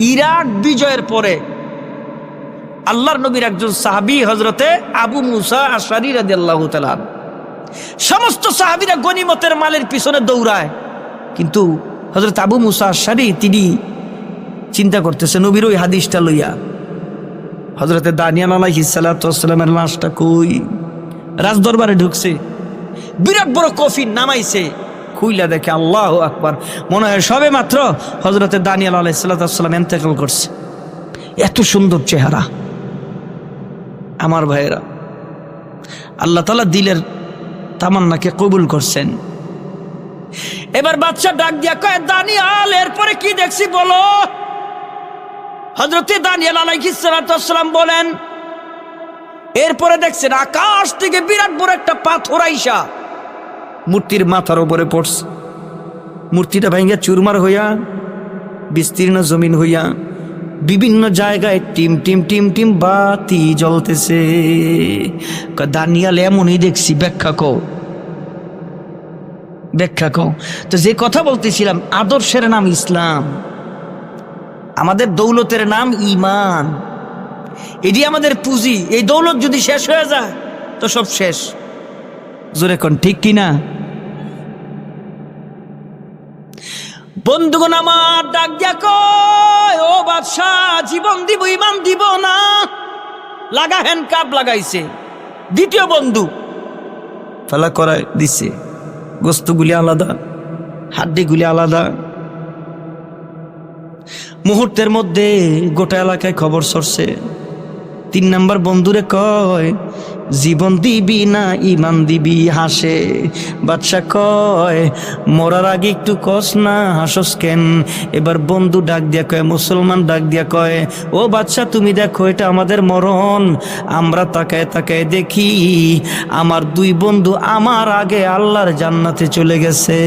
Iraq বিজয়ের পরে আল্লাহর নবীর একজন সাহাবী হযরতে আবু মুসা আশআরী রাদিয়াল্লাহু তাআলা, সমস্ত সাহাবীরা গনিমতের মালের পিছনে দৌড়ায়, কিন্তু হযরত আবু মুসা আশআরী তিনি চিন্তা করতেছে নবীর ওই হাদিসটা লইয়া, হযরতে দানিয়াল আলাইহিস সালাতু ওয়াস সালামের লাশটা কই? রাজদরবারে ঢুকছে, বিরাট বড় কফিন নামাইছে, খুইলা দেখে আল্লাহু আকবার, মনে হয় সবে মাত্র হযরতে দানিয়াল আলাইহিস সালাতু ওয়াস সালাম ইন্তেকাল করছে। এত সুন্দর চেহারা। আমার ভাইয়েরা, আল্লাহ তাআলা দিলের তামান্নাকে কবুল করছেন। এবার বাদশা ডাক দিয়া কয়, দানিয়াল এরপরে কি দেখছি বলো? হযরতে দানিয়াল আলাইহিস সালাতু ওয়াস সালাম বলেন, এরপরে দেখছেন আকাশ থেকে বিরাট বড় একটা পাথর আইসা মূর্তির মাথার উপরে পড়ছে। মূর্তিটা ভাঙ্গা চুরমার হইয়া বিস্তীর্ণ জমিন হইয়া বিভিন্ন জায়গায় টিম টিম টিম টিম বাতি জ্বলতেছে। দানিয়াল এমনই দেখছি, ব্যাখ্যা কও, ব্যাখ্যা কও। তো যে কথা বলতেছিলাম, আদর্শের নাম ইসলাম, আমাদের দৌলতের নাম ঈমান, এটি আমাদের পুঁজি। এই দৌলত যদি শেষ হয়ে যায় তো সব শেষ। জোরে কোন ঠিক কিনা? বন্ধুগণ আমার ডাক দিয়া কয়, ও বাদশা, জীবন দিব ঈমান দিব না? লাগা হ্যান্ডকাপ লাগাইছে। দ্বিতীয় বন্ধু ফেলা করায় দিছে, গোস্তগুলি আলাদা, হাড্ডিগুলি আলাদা। মুহূর্তের মধ্যে গোটা এলাকায় খবর ছড়ছে। 3 নাম্বার বন্ধুরে কয়, জীবন দিবি না ঈমান দিবি? হাসে। বাদশা কয়, মরার আগে একটু কস না, হাসস কেন? এবার বন্ধু ডাক দিয়া কয়, মুসলমান ডাক দিয়া কয়, ও বাদশা তুমি দেখো এটা আমাদের মরণ। আমরা তাকায় তাকায় দেখি আমার 2 বন্ধু আমার আগে আল্লাহর জান্নাতে চলে গেছে।